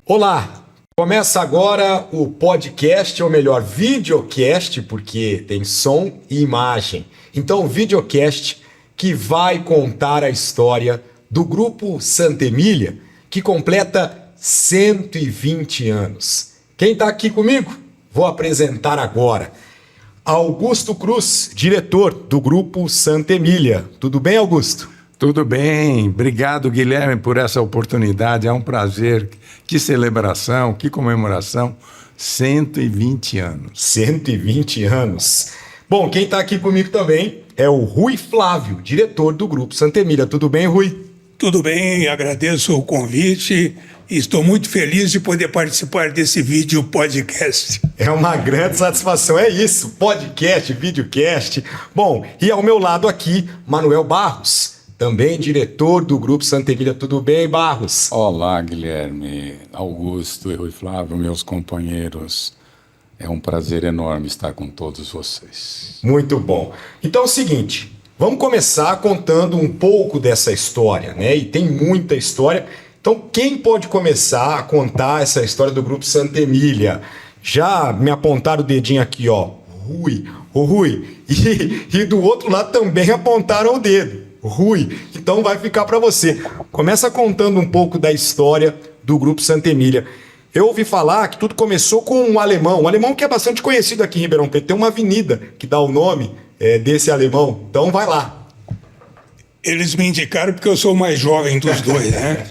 Olá! Começa agora o podcast, ou melhor, videocast, porque tem som e imagem. Então, o videocast que vai contar a história do Grupo Santa Emília, que completa 120 anos. Quem está aqui comigo? Vou apresentar agora. Augusto Cruz, diretor do Grupo Santa Emília. Tudo bem, Augusto? Tudo bem, obrigado Guilherme por essa oportunidade, é um prazer, que celebração, que comemoração, 120 anos. 120 anos. Bom, quem está aqui comigo também é o Rui Flávio, diretor do Grupo Santa Emília. Tudo bem, Rui? Tudo bem, agradeço o convite e estou muito feliz de poder participar desse vídeo podcast. É uma grande satisfação, é isso, podcast, videocast. Bom, e ao meu lado aqui, Manuel Barros, também diretor do Grupo Santa Emília. Tudo bem, Barros? Olá, Guilherme, Augusto e Rui Flávio, meus companheiros. É um prazer enorme estar com todos vocês. Muito bom. Então é o seguinte, vamos começar contando um pouco dessa história, né? E tem muita história. Então quem pode começar a contar essa história do Grupo Santa Emília? Já me apontaram o dedinho aqui, ó. Rui, o Rui. E do outro lado também apontaram o dedo. Rui, então vai ficar para você. Começa contando um pouco da história do Grupo Santa Emília. Eu ouvi falar que tudo começou com um alemão que é bastante conhecido aqui em Ribeirão Preto. Tem uma avenida que dá o nome desse alemão. Então vai lá. Eles me indicaram porque eu sou o mais jovem dos dois, né?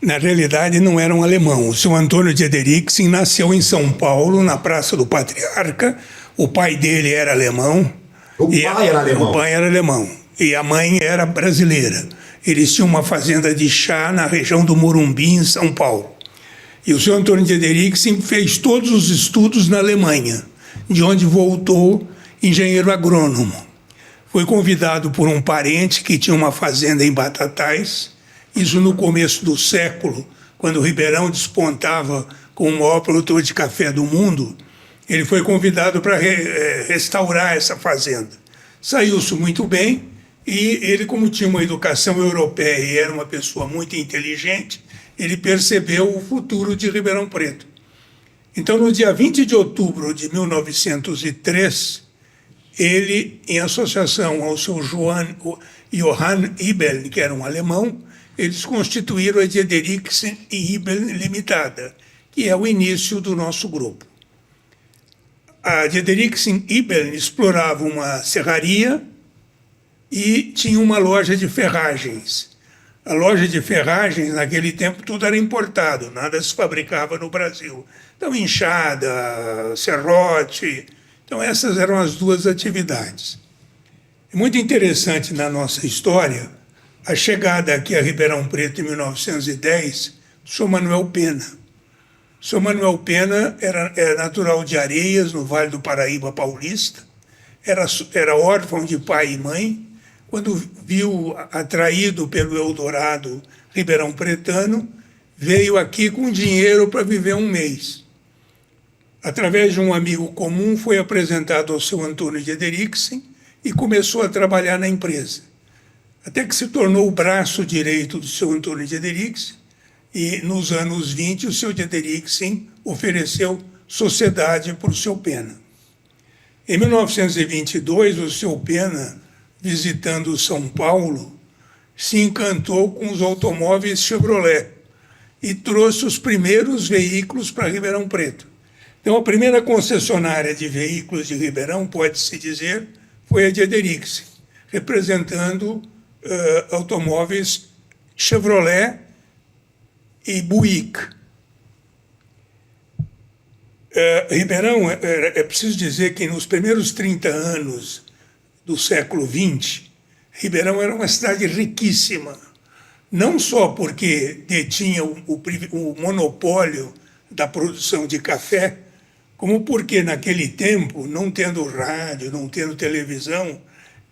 Na realidade, não era um alemão. O seu Antônio de Ederiksen nasceu em São Paulo, na Praça do Patriarca. O pai dele era alemão. O pai era alemão? O pai era alemão. E a mãe era brasileira. Eles tinham uma fazenda de chá na região do Morumbi, em São Paulo. E o seu Antônio de Ederiksen fez todos os estudos na Alemanha, de onde voltou engenheiro agrônomo. Foi convidado por um parente que tinha uma fazenda em Batatais, isso no começo do século, quando Ribeirão despontava como o maior produtor de café do mundo. Ele foi convidado para restaurar essa fazenda. Saiu-se muito bem. E ele, como tinha uma educação europeia e era uma pessoa muito inteligente, ele percebeu o futuro de Ribeirão Preto. Então, no dia 20 de outubro de 1903, ele, em associação ao seu Johann Ibel, que era um alemão, eles constituíram a de Ederiksen e Ibel Limitada, que é o início do nosso grupo. A de Ederiksen e Ibel explorava uma serraria e tinha uma loja de ferragens. A loja de ferragens, naquele tempo, tudo era importado, nada se fabricava no Brasil. Então, enxada, serrote, então essas eram as duas atividades. É muito interessante na nossa história a chegada aqui a Ribeirão Preto em 1910 do Sr. Manuel Pena. O Sr. Manuel Pena era natural de Areias, no Vale do Paraíba Paulista, era órfão de pai e mãe. Quando viu, atraído pelo Eldorado Ribeirão Pretano, veio aqui com dinheiro para viver um mês. Através de um amigo comum, foi apresentado ao seu Antônio de Ederiksen e começou a trabalhar na empresa. Até que se tornou o braço direito do seu Antônio de Ederiksen e, nos anos 20, o seu de Ederiksen ofereceu sociedade para o seu Pena. Em 1922, o seu Pena, visitando São Paulo, se encantou com os automóveis Chevrolet e trouxe os primeiros veículos para Ribeirão Preto. Então, a primeira concessionária de veículos de Ribeirão, pode-se dizer, foi a de Ederiksen, representando automóveis Chevrolet e Buick. Ribeirão, é preciso dizer que nos primeiros 30 anos do século XX, Ribeirão era uma cidade riquíssima, não só porque detinha o monopólio da produção de café, como porque naquele tempo, não tendo rádio, não tendo televisão,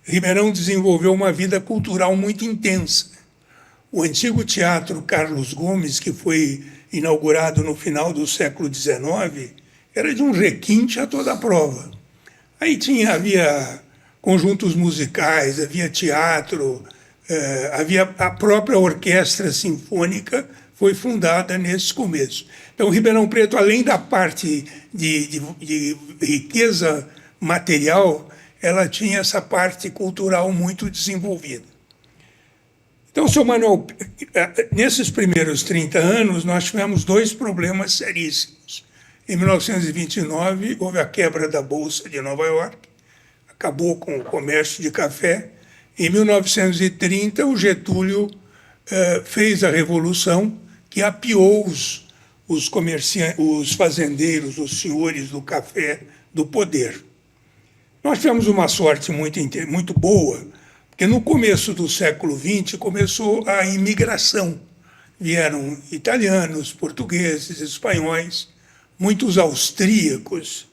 Ribeirão desenvolveu uma vida cultural muito intensa. O antigo Teatro Carlos Gomes, que foi inaugurado no final do século XIX, era de um requinte a toda a prova. Aí havia conjuntos musicais, havia teatro, havia a própria orquestra sinfônica, foi fundada nesse começo. Então, Ribeirão Preto, além da parte de riqueza material, ela tinha essa parte cultural muito desenvolvida. Então, seu Manuel, nesses primeiros 30 anos, nós tivemos 2 problemas seríssimos. Em 1929, houve a quebra da Bolsa de Nova York, acabou com o comércio de café. Em 1930, o Getúlio fez a Revolução, que apiou os fazendeiros, os senhores do café, do poder. Nós tivemos uma sorte muito boa, porque no começo do século XX começou a imigração. Vieram italianos, portugueses, espanhóis, muitos austríacos,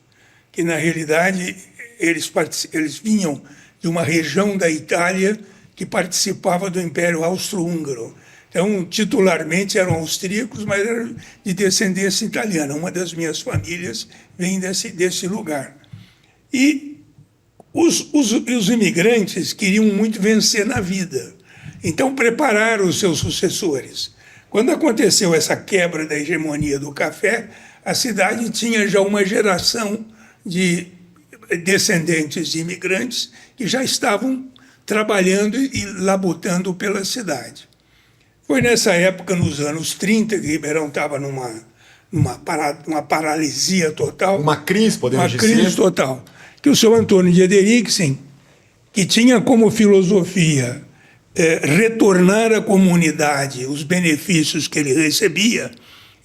que na realidade eles vinham de uma região da Itália que participava do Império Austro-Húngaro. Então, titularmente eram austríacos, mas eram de descendência italiana. Uma das minhas famílias vem desse lugar. E os imigrantes queriam muito vencer na vida. Então, prepararam os seus sucessores. Quando aconteceu essa quebra da hegemonia do café, a cidade tinha já uma geração de descendentes de imigrantes que já estavam trabalhando e labutando pela cidade. Foi nessa época, nos anos 30, que Ribeirão estava numa paralisia total. Uma crise, podemos dizer. Uma crise total. Que o seu Antônio de Ederiksen, que tinha como filosofia retornar à comunidade os benefícios que ele recebia,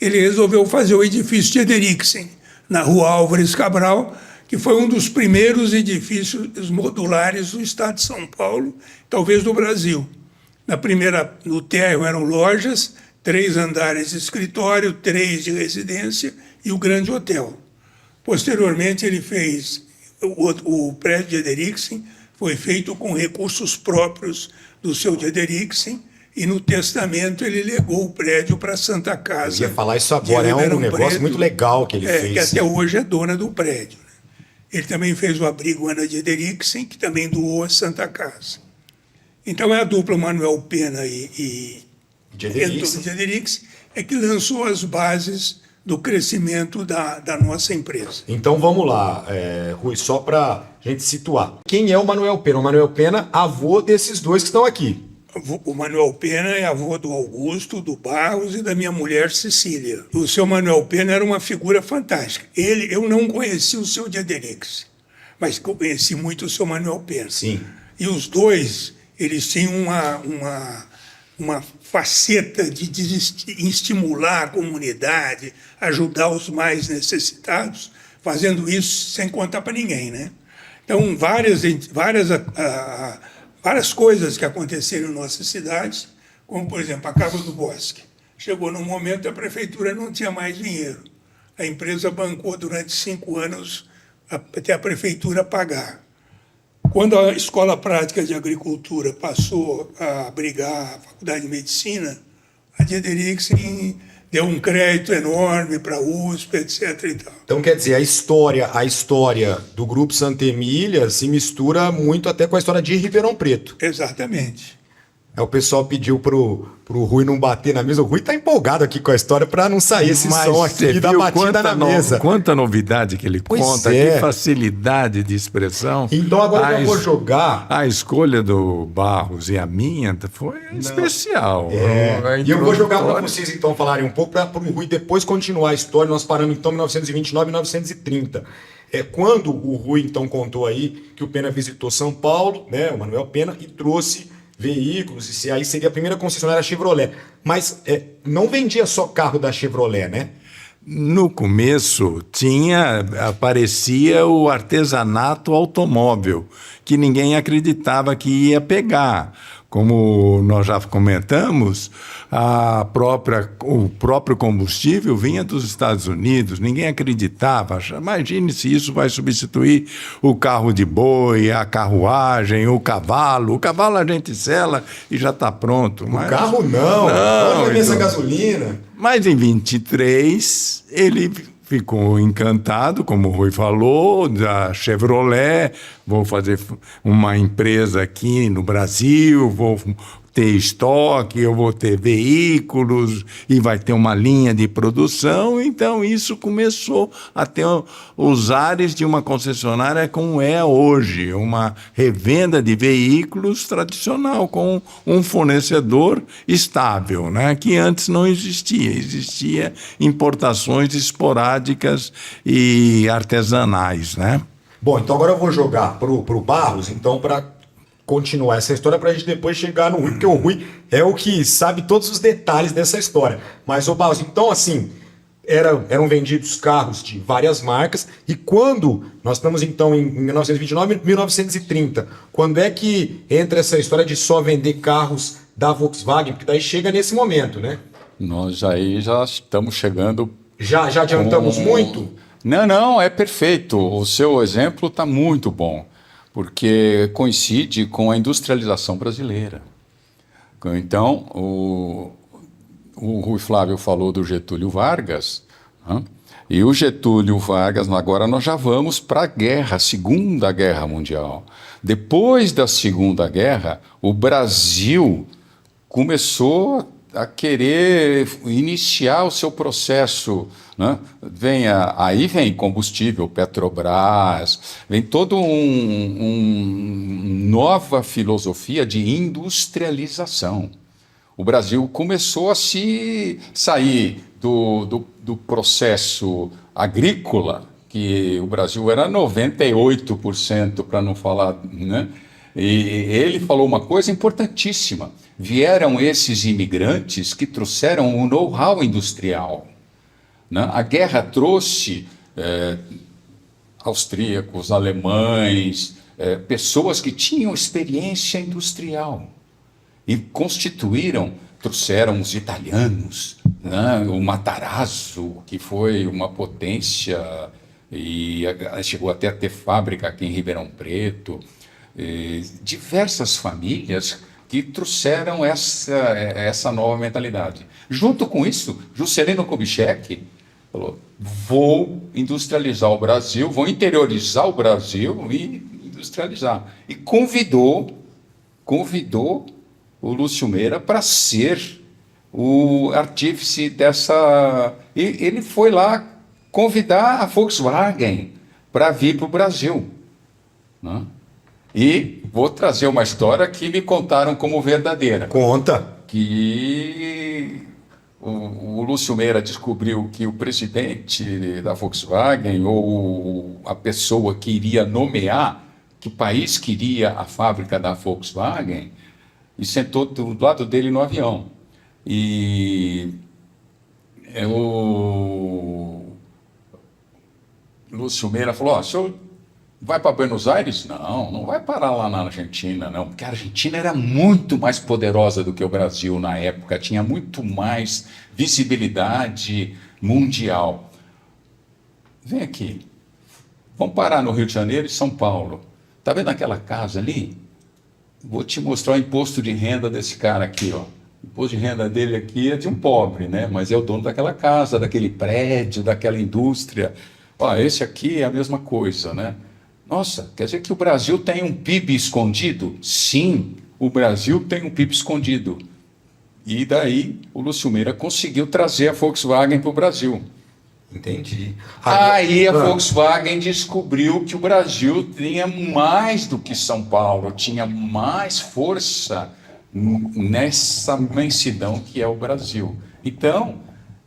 ele resolveu fazer o edifício de Ederiksen, na rua Álvares Cabral, que foi um dos primeiros edifícios modulares do estado de São Paulo, talvez do Brasil. No térreo eram lojas, 3 andares de escritório, 3 de residência e o grande hotel. Posteriormente, ele fez o prédio de Ederiksen, foi feito com recursos próprios do seu de Ederiksen, e no testamento ele legou o prédio para a Santa Casa. Eu ia falar isso agora, é um negócio muito legal que ele fez. Que até hoje é dona do prédio. Ele também fez o abrigo Ana de Ederiksen, que também doou a Santa Casa. Então é a dupla Manuel Pena e de Ederiksen é que lançou as bases do crescimento da nossa empresa. Então vamos lá, Rui, só para a gente situar. Quem é o Manuel Pena? O Manuel Pena, avô desses 2 que estão aqui. O Manuel Pena é avô do Augusto, do Barros e da minha mulher Cecília. O seu Manuel Pena era uma figura fantástica. Eu não conheci o seu de Ederiksen, mas conheci muito o seu Manuel Pena. Sim. E os 2, eles tinham uma faceta de estimular a comunidade, ajudar os mais necessitados, fazendo isso sem contar para ninguém, né? Então, várias coisas que aconteceram em nossa cidade, como, por exemplo, a Casa do Bosque. Chegou num momento que a prefeitura não tinha mais dinheiro. A empresa bancou durante 5 anos até a prefeitura pagar. Quando a Escola Prática de Agricultura passou a abrigar a Faculdade de Medicina, a de Ederiksen deu um crédito enorme para a USP, etc. E tal. Então, quer dizer, a história do Grupo Santa Emília se mistura muito até com a história de Ribeirão Preto. Exatamente. O pessoal pediu pro Rui não bater na mesa. O Rui tá empolgado aqui com a história para não sair esse som aqui da batida na mesa. Quanta novidade que ele conta, que facilidade de expressão. Então agora eu vou jogar... A escolha do Barros e a minha foi especial. E eu vou jogar para vocês então falarem um pouco, para o Rui depois continuar a história. Nós paramos então em 1929 e 1930. Quando o Rui então contou aí que o Pena visitou São Paulo, né, o Manuel Pena, e trouxe veículos, e aí seria a primeira concessionária Chevrolet. Mas não vendia só carro da Chevrolet, né? No começo aparecia o artesanato automóvel, que ninguém acreditava que ia pegar. Como nós já comentamos, o próprio combustível vinha dos Estados Unidos, ninguém acreditava. Imagine se isso vai substituir o carro de boi, a carruagem, o cavalo. O cavalo a gente sela e já está pronto. O carro não então, essa gasolina. Mas em 23 ele ficou encantado, como o Rui falou, da Chevrolet. Vou fazer uma empresa aqui no Brasil, vou ter estoque, eu vou ter veículos e vai ter uma linha de produção. Então, isso começou a ter os ares de uma concessionária como é hoje, uma revenda de veículos tradicional, com um fornecedor estável, né? Que antes não existia. Existia importações esporádicas e artesanais, né? Bom, então agora eu vou jogar pro Barros, então, para continuar essa história, para a gente depois chegar no Rui, porque o Rui é o que sabe todos os detalhes dessa história. Mas, ô Barros, então, assim, eram vendidos carros de várias marcas, e quando, nós estamos então em 1929, 1930, quando é que entra essa história de só vender carros da Volkswagen? Porque daí chega nesse momento, né? Nós aí já estamos chegando... Já adiantamos muito? Não, é perfeito. O seu exemplo está muito bom, porque coincide com a industrialização brasileira. Então, o Rui Flávio falou do Getúlio Vargas, né? E o Getúlio Vargas, agora nós já vamos para a guerra, a Segunda Guerra Mundial. Depois da Segunda Guerra, o Brasil começou a querer iniciar o seu processo, né? Aí vem combustível, Petrobras, vem toda nova filosofia de industrialização. O Brasil começou a se sair do processo agrícola, que o Brasil era 98%, para não falar, né? E ele falou uma coisa importantíssima. Vieram esses imigrantes que trouxeram o know-how industrial, né? A guerra trouxe austríacos, alemães, pessoas que tinham experiência industrial e trouxeram os italianos, né? O Matarazzo, que foi uma potência e chegou até a ter fábrica aqui em Ribeirão Preto. Diversas famílias que trouxeram essa nova mentalidade. Junto com isso, Juscelino Kubitschek falou: vou industrializar o Brasil, vou interiorizar o Brasil e industrializar. E convidou o Lúcio Meira para ser o artífice dessa... E ele foi lá convidar a Volkswagen para vir para o Brasil, né? E vou trazer uma história que me contaram como verdadeira. Conta. Que o Lúcio Meira descobriu que o presidente da Volkswagen, ou a pessoa que iria nomear que país queria a fábrica da Volkswagen, e sentou do lado dele no avião. E o Lúcio Meira falou: senhor vai para Buenos Aires? Não vai parar lá na Argentina, não, porque a Argentina era muito mais poderosa do que o Brasil na época, tinha muito mais visibilidade mundial. Vem aqui, vamos parar no Rio de Janeiro e São Paulo. Está vendo aquela casa ali? Vou te mostrar o imposto de renda desse cara aqui, ó. O imposto de renda dele aqui é de um pobre, né? Mas é o dono daquela casa, daquele prédio, daquela indústria. Ó, esse aqui é a mesma coisa, né? Nossa, quer dizer que o Brasil tem um PIB escondido? Sim, o Brasil tem um PIB escondido. E daí o Lúcio Meira conseguiu trazer a Volkswagen para o Brasil. Entendi. Aí a Volkswagen descobriu que o Brasil tinha mais do que São Paulo, tinha mais força nessa imensidão que é o Brasil. Então,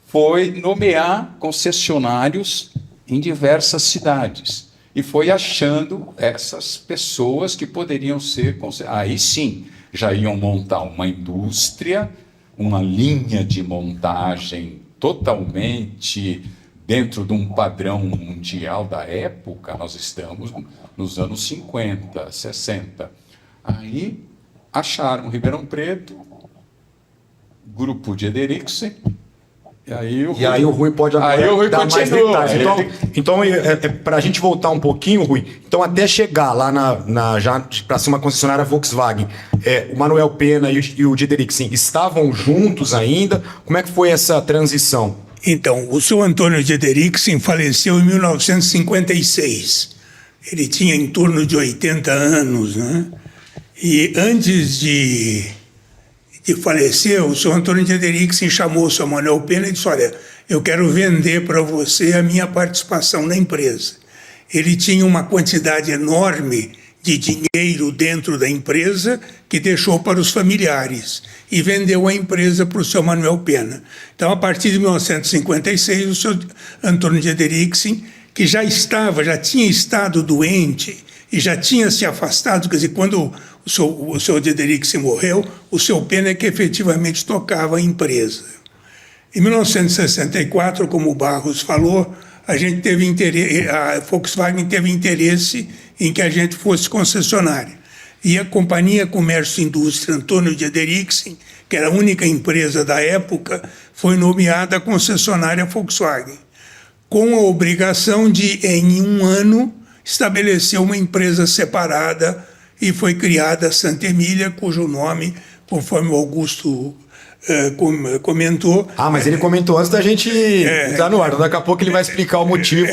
foi nomear concessionários em diversas cidades. E foi achando essas pessoas que poderiam ser... Aí sim, já iam montar uma indústria, uma linha de montagem totalmente dentro de um padrão mundial da época. Nós estamos nos anos 50, 60. Aí acharam Ribeirão Preto, grupo de Ederiksen. E aí o Rui pode agora dar mais detalhes. Então para a gente voltar um pouquinho, Rui, então até chegar lá já para ser uma concessionária Volkswagen, o Manuel Pena e o Dideriksen estavam juntos ainda? Como é que foi essa transição? Então, o seu Antônio Dideriksen faleceu em 1956. Ele tinha em torno de 80 anos, né? E antes de de falecer, o senhor Antônio de Deriksen chamou o senhor Manuel Pena e disse: olha, eu quero vender para você a minha participação na empresa. Ele tinha uma quantidade enorme de dinheiro dentro da empresa que deixou para os familiares e vendeu a empresa para o senhor Manuel Pena. Então, a partir de 1956, o senhor Antônio de Deriksen, que já tinha estado doente e já tinha se afastado, quer dizer, quando o senhor de Deriksen morreu, o seu Pena é que efetivamente tocava a empresa. Em 1964, como o Barros falou, a Volkswagen teve interesse em que a gente fosse concessionária. E a Companhia Comércio e Indústria Antônio de Deriksen, que era a única empresa da época, foi nomeada concessionária Volkswagen, com a obrigação de, em um ano, estabelecer uma empresa separada, e foi criada a Santa Emília, cujo nome, conforme o Augusto comentou... Mas ele comentou antes da gente entrar no ar. Daqui a pouco ele vai explicar o motivo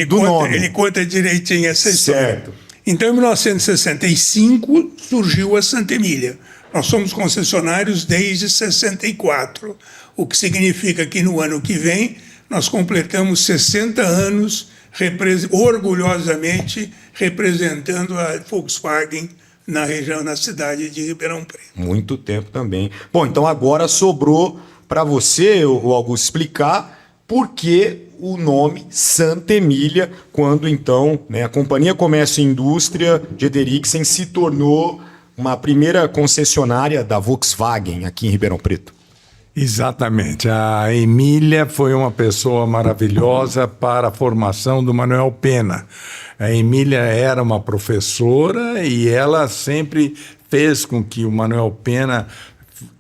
do nome. Ele conta direitinho essa história. Certo. Então, em 1965, surgiu a Santa Emília. Nós somos concessionários desde 64, o que significa que no ano que vem nós completamos 60 anos orgulhosamente representando a Volkswagen na região, na cidade de Ribeirão Preto. Muito tempo também. Bom, então agora sobrou para você, o Augusto, explicar por que o nome Santa Emília, quando então, né, a Companhia Comércio e Indústria de Deriksen se tornou uma primeira concessionária da Volkswagen aqui em Ribeirão Preto. Exatamente. A Emília foi uma pessoa maravilhosa para a formação do Manuel Pena. A Emília era uma professora e ela sempre fez com que o Manuel Pena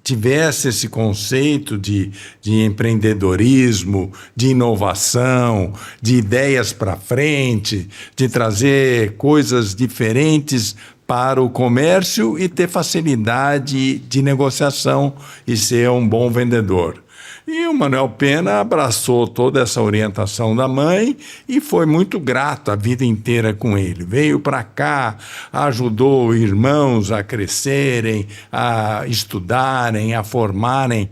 tivesse esse conceito de empreendedorismo, de inovação, de ideias para frente, de trazer coisas diferentes para o comércio e ter facilidade de negociação e ser um bom vendedor. E o Manuel Pena abraçou toda essa orientação da mãe e foi muito grato a vida inteira com ele. Veio para cá, ajudou irmãos a crescerem, a estudarem, a formarem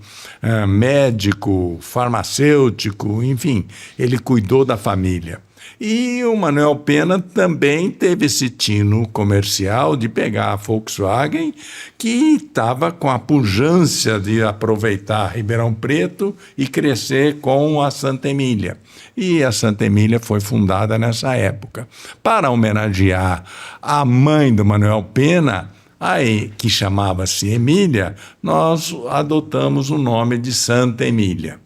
médico, farmacêutico, enfim, ele cuidou da família. E o Manuel Pena também teve esse tino comercial de pegar a Volkswagen, que estava com a pujança de aproveitar Ribeirão Preto e crescer com a Santa Emília. E a Santa Emília foi fundada nessa época. Para homenagear a mãe do Manuel Pena, que chamava-se Emília, nós adotamos o nome de Santa Emília.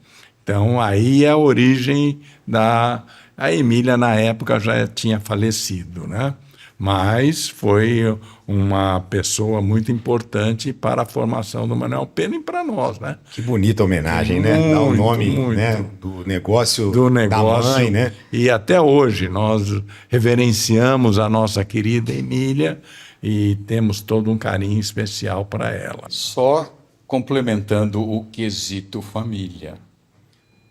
Então, aí é a origem da... A Emília, na época, já tinha falecido, né? Mas foi uma pessoa muito importante para a formação do Manuel Pena e para nós, né? Que bonita homenagem, né? Dá o nome, né, do negócio da mãe, né? E até hoje nós reverenciamos a nossa querida Emília e temos todo um carinho especial para ela. Só complementando o quesito família.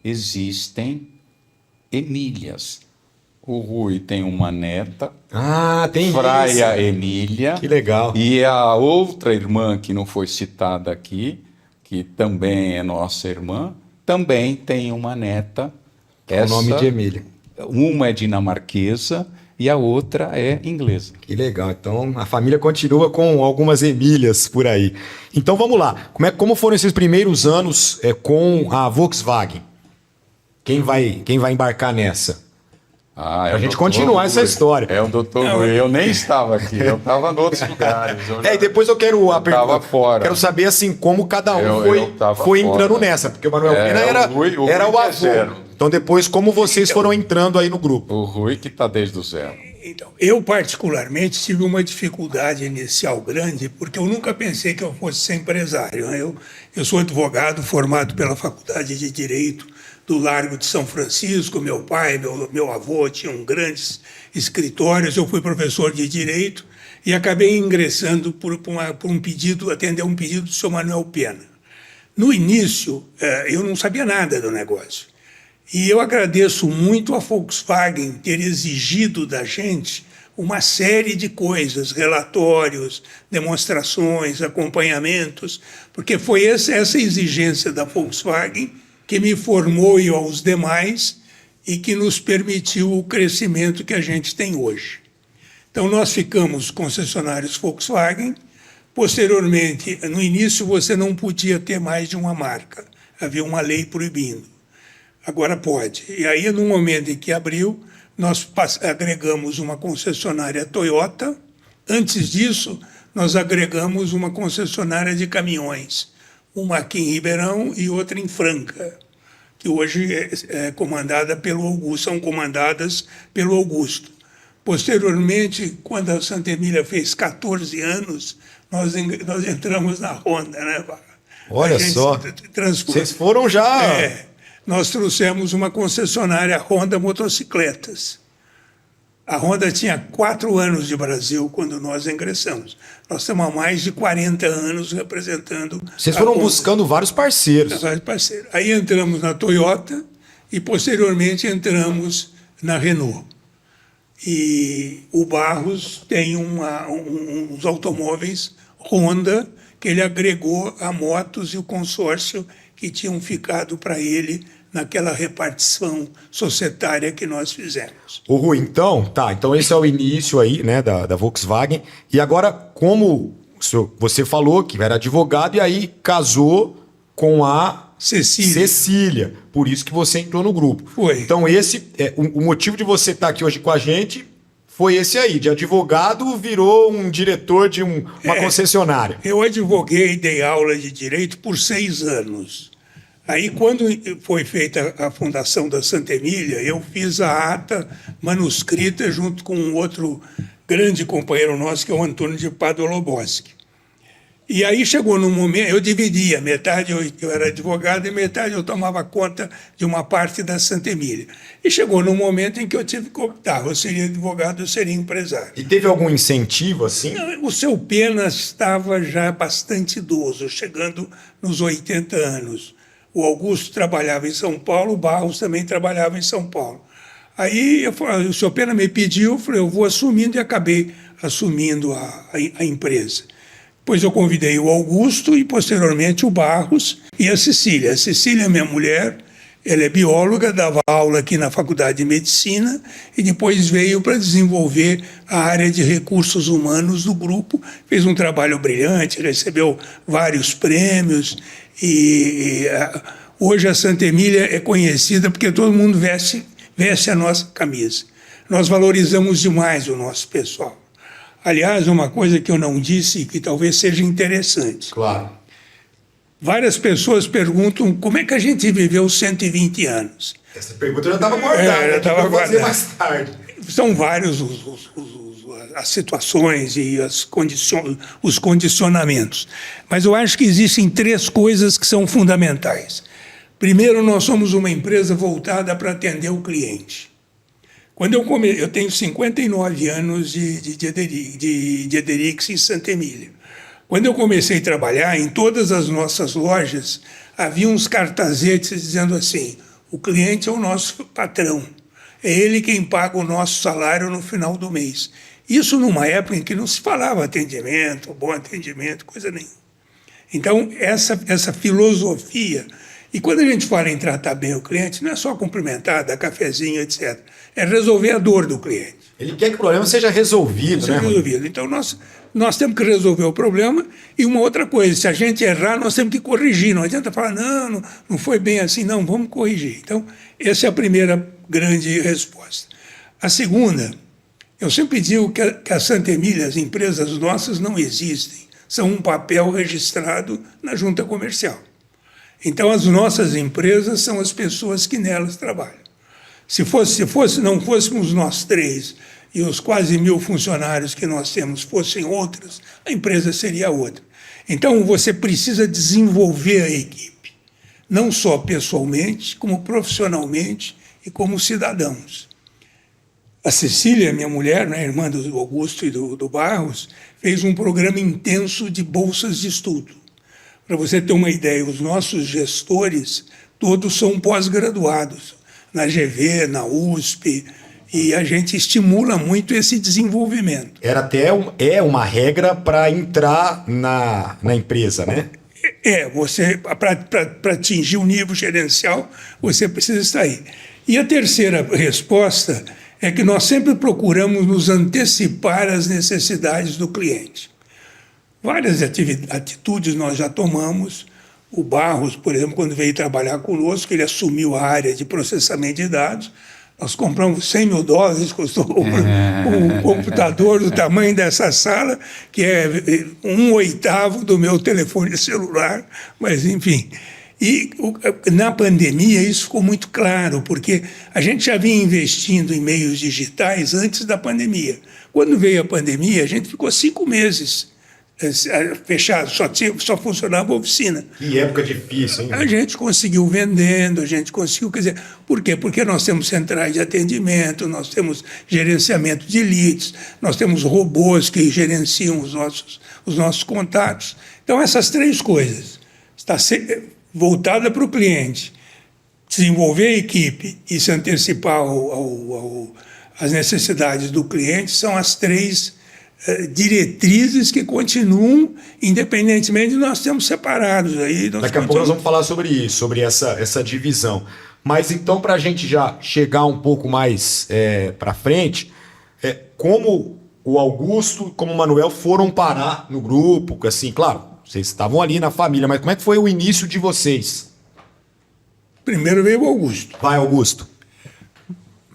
Existem Emílias. O Rui tem uma neta, tem Fraia isso. Emília. Que legal. E a outra irmã que não foi citada aqui, que também é nossa irmã, também tem uma neta. O nome de Emília. Uma é dinamarquesa e a outra é inglesa. Que legal. Então a família continua com algumas Emílias por aí. Então vamos lá. Como foram esses primeiros anos com a Volkswagen? Quem vai embarcar nessa? A gente continuar essa história. É o doutor Rui. Eu nem estava aqui, eu estava em outros lugares. E depois eu quero fora. Quero saber assim como cada um foi entrando fora. Nessa, porque o Manuel Pena era o avô. Então depois como vocês foram entrando aí no grupo? O Rui que está desde o zero. Então, eu particularmente tive uma dificuldade inicial grande, porque eu nunca pensei que eu fosse ser empresário. Eu sou advogado formado pela Faculdade de Direito do Largo de São Francisco. Meu pai, meu avô tinham grandes escritórios. Eu fui professor de Direito e acabei ingressando por um pedido, atender um pedido do senhor Manuel Pena. No início, eu não sabia nada do negócio. E eu agradeço muito a Volkswagen ter exigido da gente uma série de coisas, relatórios, demonstrações, acompanhamentos, porque foi essa exigência da Volkswagen que me formou e aos demais e que nos permitiu o crescimento que a gente tem hoje. Então, nós ficamos concessionários Volkswagen. Posteriormente, no início, você não podia ter mais de uma marca. Havia uma lei proibindo. Agora pode. E aí, no momento em que abriu, nós agregamos uma concessionária Toyota. Antes disso, nós agregamos uma concessionária de caminhões. Uma aqui em Ribeirão e outra em Franca, que hoje é comandada pelo Augusto, são comandadas pelo Augusto. Posteriormente, quando a Santa Emília fez 14 anos, nós entramos na Honda, né? Olha só, vocês foram já... Nós trouxemos uma concessionária Honda Motocicletas. A Honda tinha 4 anos de Brasil quando nós ingressamos. Nós estamos há mais de 40 anos representando... Vocês foram buscando vários parceiros. Vários parceiros. Aí entramos na Toyota e, posteriormente, entramos na Renault. E o Barros tem uns automóveis Honda que ele agregou a motos e o consórcio que tinham ficado para ele naquela repartição societária que nós fizemos. Ô Rui, então esse é o início aí, né, da Volkswagen. E agora, como você falou que era advogado e aí casou com a Cecília. Por isso que você entrou no grupo. Foi. Então esse o motivo de você estar aqui hoje com a gente foi esse aí, de advogado virou um diretor de uma concessionária. Eu advoguei e dei aula de direito por 6 anos. Aí, quando foi feita a fundação da Santa Emília, eu fiz a ata manuscrita junto com um outro grande companheiro nosso, que é o Antônio de Padua Loboski. E aí chegou num momento, eu dividia, metade eu era advogado e metade eu tomava conta de uma parte da Santa Emília. E chegou num momento em que eu tive que optar, eu seria advogado, eu seria empresário. E teve algum incentivo assim? O seu Pena estava já bastante idoso, chegando nos 80 anos. O Augusto trabalhava em São Paulo, o Barros também trabalhava em São Paulo. Aí o seu Pena me pediu, eu falei, eu vou assumindo, e acabei assumindo a empresa. Depois eu convidei o Augusto e, posteriormente, o Barros e a Cecília. A Cecília, minha mulher, ela é bióloga, dava aula aqui na Faculdade de Medicina e depois veio para desenvolver a área de recursos humanos do grupo. Fez um trabalho brilhante, recebeu vários prêmios e hoje a Santa Emília é conhecida porque todo mundo veste a nossa camisa. Nós valorizamos demais o nosso pessoal. Aliás, uma coisa que eu não disse e que talvez seja interessante. Claro. Várias pessoas perguntam como é que a gente viveu 120 anos. Essa pergunta eu já estava guardada. Já estava guardada. Mais tarde. São vários as situações e os condicionamentos. Mas eu acho que existem 3 coisas que são fundamentais. Primeiro, nós somos uma empresa voltada para atender o cliente. Quando eu tenho 59 anos de Ederix em Santa Emília. Quando eu comecei a trabalhar, em todas as nossas lojas, havia uns cartazetes dizendo assim, o cliente é o nosso patrão, é ele quem paga o nosso salário no final do mês. Isso numa época em que não se falava atendimento, bom atendimento, coisa nenhuma. Então, essa filosofia... E quando a gente fala em tratar bem o cliente, não é só cumprimentar, dar cafezinho, etc. É resolver a dor do cliente. Ele quer que o problema seja resolvido, né? Resolvido. Então, nós temos que resolver o problema. E uma outra coisa, se a gente errar, nós temos que corrigir. Não adianta falar, não foi bem assim, não, vamos corrigir. Então, essa é a primeira grande resposta. A segunda, eu sempre digo que a Santa Emília, as empresas nossas não existem. São um papel registrado na junta comercial. Então, as nossas empresas são as pessoas que nelas trabalham. Se não fôssemos nós 3 e os quase 1000 funcionários que nós temos fossem outros, a empresa seria outra. Então, você precisa desenvolver a equipe, não só pessoalmente, como profissionalmente e como cidadãos. A Cecília, minha mulher, né, irmã do Augusto e do Barros, fez um programa intenso de bolsas de estudo. Para você ter uma ideia, os nossos gestores todos são pós-graduados, na GV, na USP, E a gente estimula muito esse desenvolvimento. Era até uma regra para entrar na empresa, né? Você, para atingir o nível gerencial, você precisa estar aí. E a terceira resposta é que nós sempre procuramos nos antecipar às necessidades do cliente. Várias atitudes nós já tomamos. O Barros, por exemplo, quando veio trabalhar conosco, ele assumiu a área de processamento de dados. Nós compramos $100 mil, custou um computador do tamanho dessa sala, que é 1/8 do meu telefone celular, mas enfim. E na pandemia isso ficou muito claro, porque a gente já vinha investindo em meios digitais antes da pandemia. Quando veio a pandemia, a gente ficou 5 meses fechado, só funcionava a oficina. Que época difícil, hein? A gente conseguiu vendendo, a gente conseguiu, quer dizer, por quê? Porque nós temos centrais de atendimento, nós temos gerenciamento de leads, nós temos robôs que gerenciam os nossos contatos. Então, essas 3 coisas, está voltada para o cliente, desenvolver a equipe e se antecipar às necessidades do cliente, são as 3 diretrizes que continuam, independentemente de nós termos separados. Daqui a pouco nós vamos falar sobre isso, sobre essa divisão. Mas então, para a gente já chegar um pouco mais para frente, como o Augusto e como o Manuel foram parar no grupo, assim, claro, vocês estavam ali na família, mas como é que foi o início de vocês? Primeiro veio o Augusto. Vai, Augusto.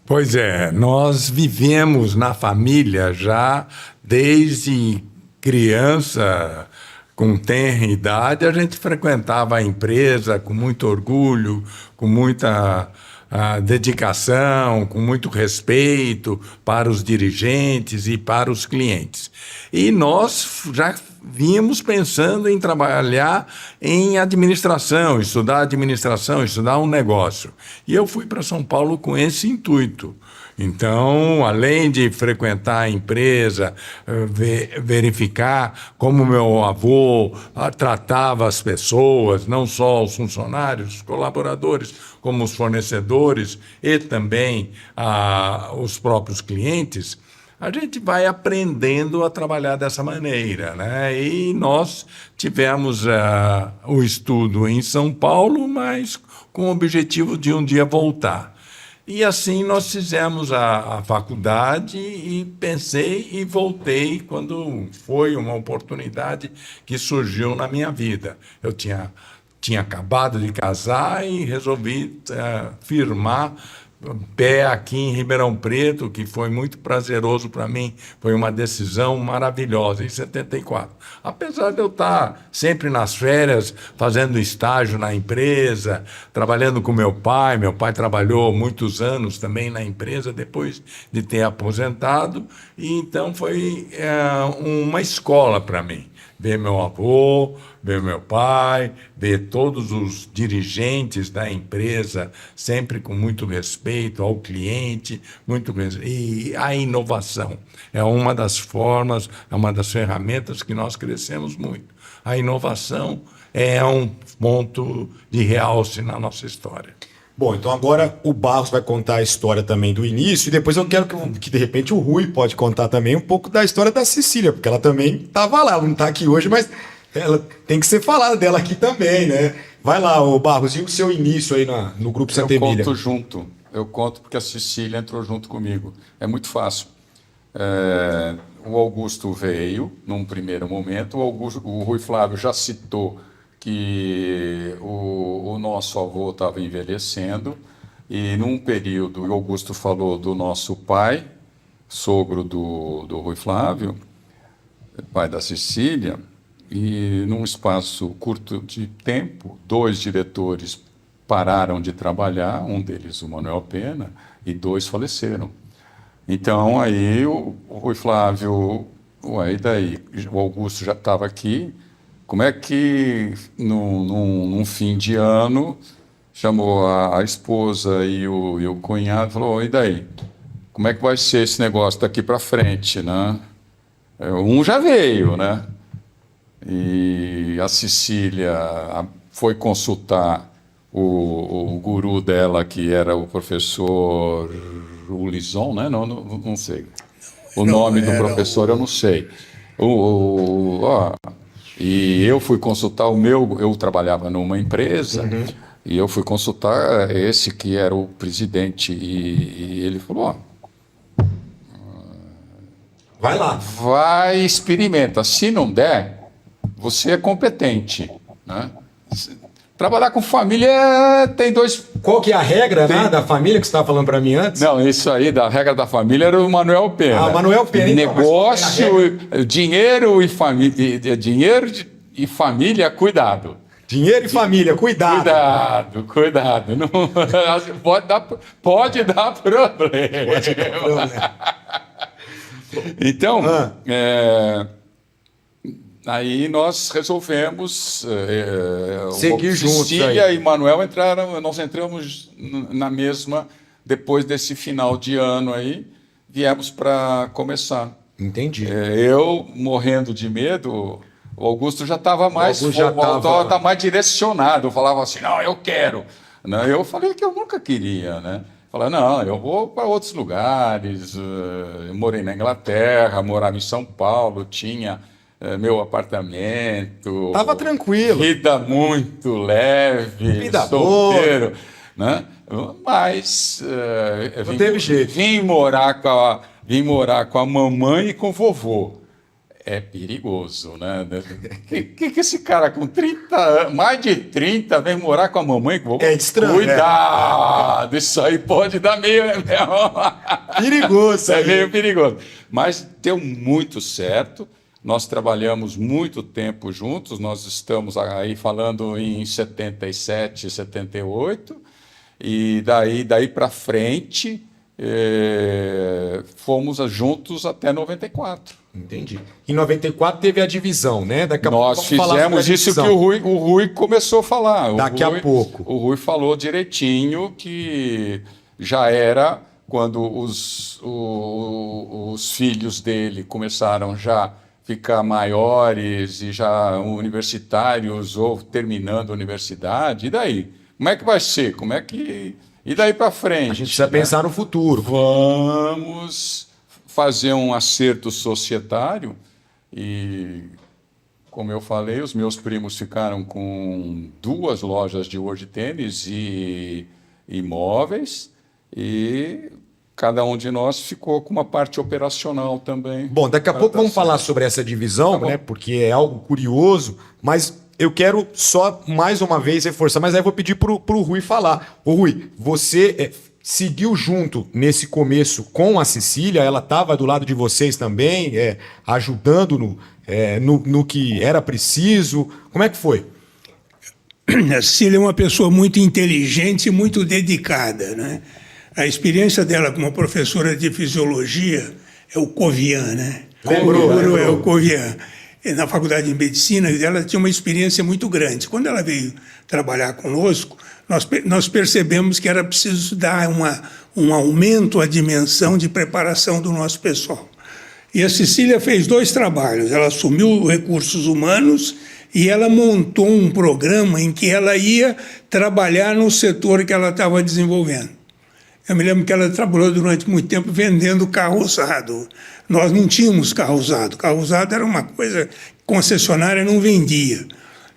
Pois é, nós vivemos na família já desde criança, com tenra idade, a gente frequentava a empresa com muito orgulho, com muita dedicação, com muito respeito para os dirigentes e para os clientes. E nós já vínhamos pensando em trabalhar em administração, estudar um negócio. E eu fui para São Paulo com esse intuito. Então, além de frequentar a empresa, verificar como meu avô tratava as pessoas, não só os funcionários, os colaboradores, como os fornecedores e também os próprios clientes, a gente vai aprendendo a trabalhar dessa maneira, né? E nós tivemos o estudo em São Paulo, mas com o objetivo de um dia voltar. E assim nós fizemos a faculdade e pensei e voltei quando foi uma oportunidade que surgiu na minha vida. Eu tinha acabado de casar e resolvi firmar pé aqui em Ribeirão Preto, que foi muito prazeroso para mim. Foi uma decisão maravilhosa, em 74. Apesar de eu estar sempre nas férias, fazendo estágio na empresa, trabalhando com meu pai trabalhou muitos anos também na empresa, depois de ter aposentado, e então foi uma escola para mim. Ver meu avô, ver meu pai, ver todos os dirigentes da empresa, sempre com muito respeito ao cliente, e a inovação. É uma das formas, é uma das ferramentas que nós crescemos muito. A inovação é um ponto de realce na nossa história. Bom, então agora o Barros vai contar a história também do início, e depois eu quero que de repente o Rui pode contar também um pouco da história da Cecília, porque ela também estava lá, ela não está aqui hoje, mas ela tem que ser falada dela aqui também, né? Vai lá, ô Barros, e o seu início aí no Grupo Santa Emília? Eu conto porque a Cecília entrou junto comigo. É muito fácil. O Augusto veio num primeiro momento, o Rui Flávio já citou que o nosso avô estava envelhecendo, e num período, o Augusto falou do nosso pai, sogro do Rui Flávio, pai da Cecília, e num espaço curto de tempo, 2 diretores pararam de trabalhar, um deles o Manuel Pena, e 2 faleceram. Então, aí o Rui Flávio, e daí? O Augusto já estava aqui. Como é que, num fim de ano, chamou a esposa e o cunhado e falou, e daí? Como é que vai ser esse negócio daqui para frente, né? Um já veio, né? E a Cecília foi consultar o guru dela, que era o professor o Lison, né? Não sei. O nome do professor eu não sei. E eu fui consultar eu trabalhava numa empresa, e eu fui consultar esse que era o presidente, e ele falou, Vai lá. vai, experimenta, se não der, você é competente, né? Trabalhar com família tem dois... Qual que é a regra, né, da família que você estava falando para mim antes? Não, isso aí da regra da família era o Manuel Pena. Ah, o Manuel Pena. Então, negócio, dinheiro e família, cuidado. Dinheiro e família, cuidado. Cuidado. Não, pode dar problema. Então, aí nós resolvemos seguir juntos. Cecília e Manuel nós entramos na mesma, depois desse final de ano aí, viemos para começar. Entendi. Eu morrendo de medo, o Augusto já estava mais mais direcionado. Eu falava assim, não, eu quero. Eu falei que eu nunca queria, né? Falei, não, eu vou para outros lugares. Eu morei na Inglaterra, morava em São Paulo, tinha meu apartamento. Tava tranquilo. Vida muito leve, vida solteiro, boa. Né? Mas não teve jeito. Vim morar com a mamãe e com o vovô. É perigoso, né? Que esse cara com 30 anos, mais de 30, vem morar com a mamãe e com o vovô? É estranho. Cuidado, isso aí pode dar meio... perigoso. É meio perigoso. Mas deu muito certo. Nós trabalhamos muito tempo juntos. Nós estamos aí falando em 77, 78. E daí para frente... fomos juntos até 94. Entendi. Em 94 teve a divisão, né? Nós fizemos isso que o Rui começou a falar. Daqui a pouco. O Rui falou direitinho que já era quando os filhos dele começaram já a ficar maiores e já universitários ou terminando a universidade. E daí? Como é que vai ser? E daí para frente? A gente precisa pensar no futuro. Vamos fazer um acerto societário e, como eu falei, os meus primos ficaram com 2 lojas de World Tênis e imóveis e cada um de nós ficou com uma parte operacional também. Bom, daqui a pouco vamos falar sobre essa divisão, né? Porque é algo curioso, mas... eu quero só mais uma vez reforçar, mas aí eu vou pedir para o Rui falar. Ô Rui, você seguiu junto nesse começo com a Cecília, ela estava do lado de vocês também, ajudando no que era preciso. Como é que foi? A Cecília é uma pessoa muito inteligente e muito dedicada, né? A experiência dela como professora de fisiologia é o Covian, né? Lembrou. É o Covian. Na faculdade de medicina, ela tinha uma experiência muito grande. Quando ela veio trabalhar conosco, nós percebemos que era preciso dar um aumento à dimensão de preparação do nosso pessoal. E a Cecília fez 2 trabalhos. Ela assumiu recursos humanos e ela montou um programa em que ela ia trabalhar no setor que ela estava desenvolvendo. Eu me lembro que ela trabalhou durante muito tempo vendendo carro usado. Nós não tínhamos carro usado. Carro usado era uma coisa que concessionária não vendia.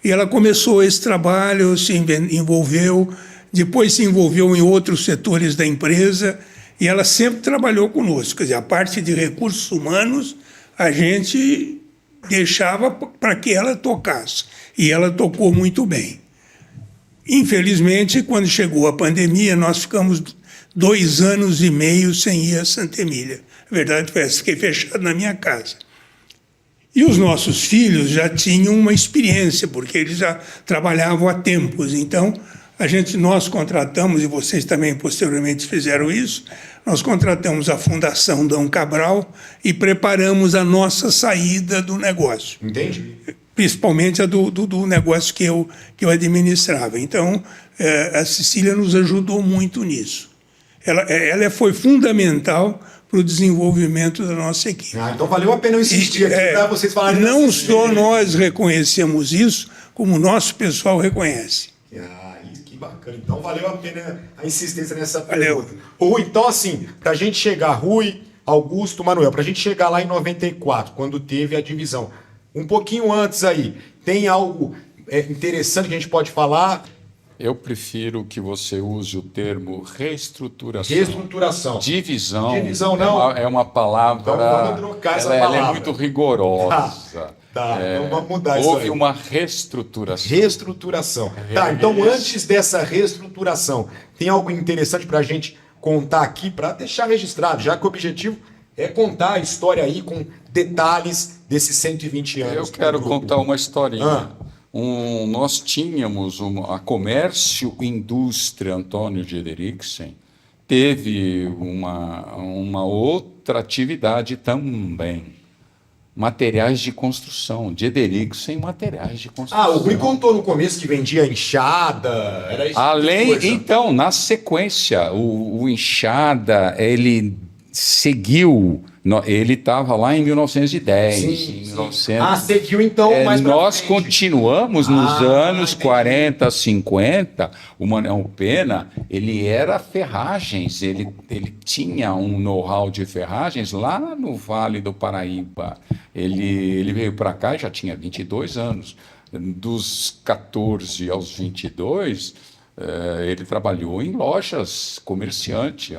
E ela começou esse trabalho, se envolveu, depois se envolveu em outros setores da empresa e ela sempre trabalhou conosco. Quer dizer, a parte de recursos humanos a gente deixava para que ela tocasse. E ela tocou muito bem. Infelizmente, quando chegou a pandemia, nós ficamos 2 anos e meio sem ir a Santa Emília. A verdade foi essa, fiquei fechado na minha casa. E os nossos filhos já tinham uma experiência, porque eles já trabalhavam há tempos. Então, nós contratamos, e vocês também posteriormente fizeram isso, nós contratamos a Fundação Dom Cabral e preparamos a nossa saída do negócio. Entendi. Principalmente a do negócio que eu administrava. Então, a Cecília nos ajudou muito nisso. Ela foi fundamental para o desenvolvimento da nossa equipe. Então valeu a pena eu insistir aqui para vocês falarem. Não só nós reconhecemos isso, como o nosso pessoal reconhece. Que Que bacana. Então valeu a pena a insistência nessa Valeu. pergunta. Rui, então assim, para a gente chegar, Rui, Augusto, Manuel, para a gente chegar lá em 94, quando teve a divisão, um pouquinho antes aí, tem algo interessante que a gente pode falar? Eu prefiro que você use o termo reestruturação. Reestruturação. Divisão. Divisão, não. É uma palavra. Então vamos trocar essa ela palavra. é muito rigorosa. Tá, então vamos mudar isso aí. Houve uma reestruturação. Reestruturação. Tá, então antes dessa reestruturação, tem algo interessante para a gente contar aqui, para deixar registrado, já que o objetivo é contar a história aí com detalhes desses 120 anos. Eu quero contar uma historinha. Nós tínhamos a Comércio Indústria Antônio de Ederiksen, teve uma outra atividade também. Materiais de construção, de Ederiksen, materiais de construção. O Rui contou no começo que vendia enxada, era isso. Então, na sequência, o enxada, ele seguiu, ele estava lá em 1910. Sim. 1900. Seguiu então mais pra Nós frente. continuamos nos anos entendi. 40, 50. O Manuel Pena, ele era ferragens, ele tinha um know-how de ferragens lá no Vale do Paraíba. Ele veio para cá e já tinha 22 anos. Dos 14 aos 22, ele trabalhou em lojas, comerciante.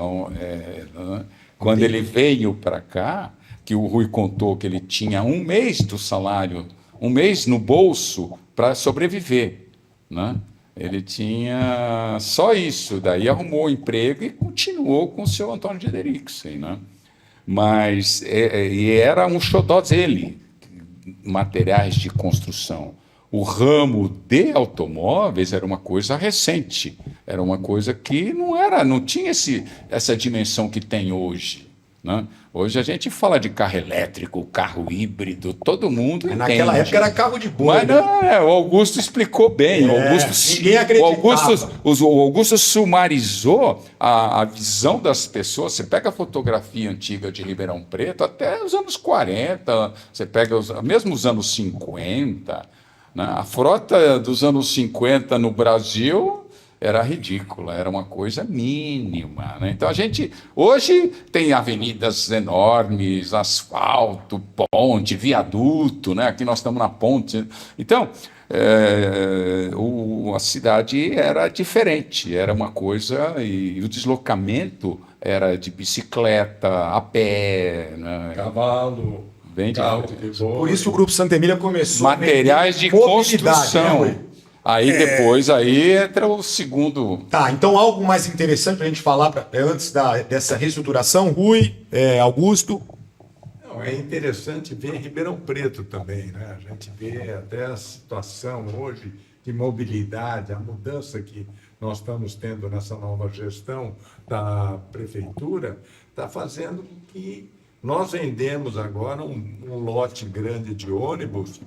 Quando ele veio para cá, que o Rui contou que ele tinha um mês do salário, um mês no bolso para sobreviver, né? Ele tinha só isso, daí arrumou emprego e continuou com o seu Antônio de Ederiksen, né? Mas era um xodó dele, materiais de construção. O ramo de automóveis era uma coisa recente, era uma coisa que não tinha essa dimensão que tem hoje, né? Hoje a gente fala de carro elétrico, carro híbrido, todo mundo entende. Naquela época era carro de boi. Mas o Augusto explicou bem. Ninguém acreditava. O Augusto sumarizou a visão das pessoas. Você pega a fotografia antiga de Ribeirão Preto até os anos 40, você pega mesmo os anos 50, né? A frota dos anos 50 no Brasil era ridícula, era uma coisa mínima, né? Então a gente hoje tem avenidas enormes, asfalto, ponte, viaduto, né? Aqui nós estamos na ponte. Então a cidade era diferente, era uma coisa, e o deslocamento era de bicicleta, a pé, né? Cavalo, Bem carro diferente. de boi. Por isso o Grupo Santa Emília começou Materiais a de vender mobilidade, construção. né, Rui? Aí depois entra o segundo. Tá, então algo mais interessante para a gente falar antes dessa reestruturação, Rui, Augusto. Não, é interessante ver Ribeirão Preto também, né? A gente vê até a situação hoje de mobilidade, a mudança que nós estamos tendo nessa nova gestão da prefeitura, está fazendo com que nós vendemos agora um lote grande de ônibus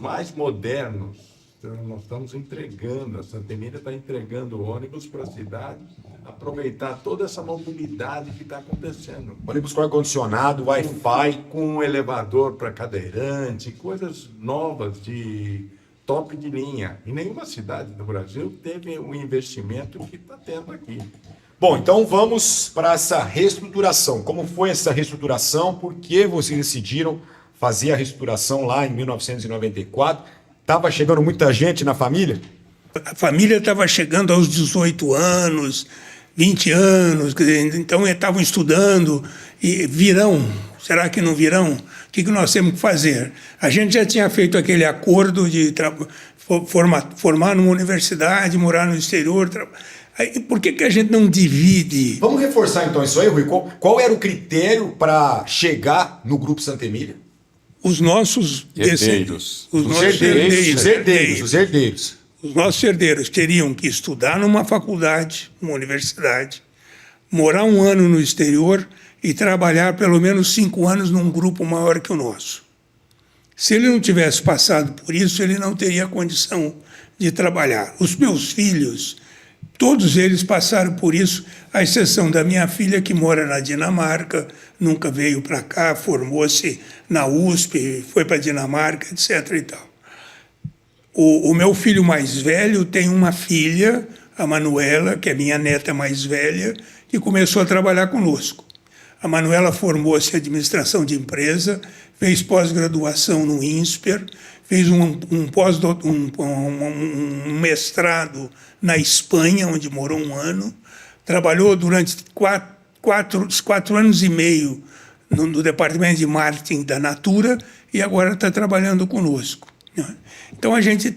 mais modernos. Então, nós estamos entregando, a Santa Emília está entregando ônibus para a cidade, aproveitar toda essa mobilidade que está acontecendo. Ônibus com ar-condicionado, Wi-Fi. Com um elevador para cadeirante, coisas novas de top de linha. E nenhuma cidade do Brasil teve o investimento que está tendo aqui. Bom, então vamos para essa reestruturação. Como foi essa reestruturação? Por que vocês decidiram fazer a reestruturação lá em 1994? Estava chegando muita gente na família? A família estava chegando aos 18 anos, 20 anos, quer dizer, então estavam estudando e virão. Será que não virão? O que nós temos que fazer? A gente já tinha feito aquele acordo de formar numa universidade, morar no exterior. Aí, por que a gente não divide? Vamos reforçar então isso aí, Rui. Qual era o critério para chegar no Grupo Santa Emília? Os nossos Herdeiros. Os nossos herdeiros. Os herdeiros. Os nossos herdeiros teriam que estudar numa faculdade, numa universidade, morar um ano no exterior e trabalhar pelo menos 5 anos num grupo maior que o nosso. Se ele não tivesse passado por isso, ele não teria condição de trabalhar. Os meus filhos, todos eles passaram por isso, à exceção da minha filha, que mora na Dinamarca, nunca veio para cá, formou-se na USP, foi para a Dinamarca, etc. e tal. O meu filho mais velho tem uma filha, a Manuela, que é minha neta mais velha, que começou a trabalhar conosco. A Manuela formou-se em administração de empresa, fez pós-graduação no INSPER, fez um mestrado na Espanha, onde morou 1 ano, trabalhou durante 4 anos e meio no departamento de marketing da Natura e agora está trabalhando conosco. Então, a gente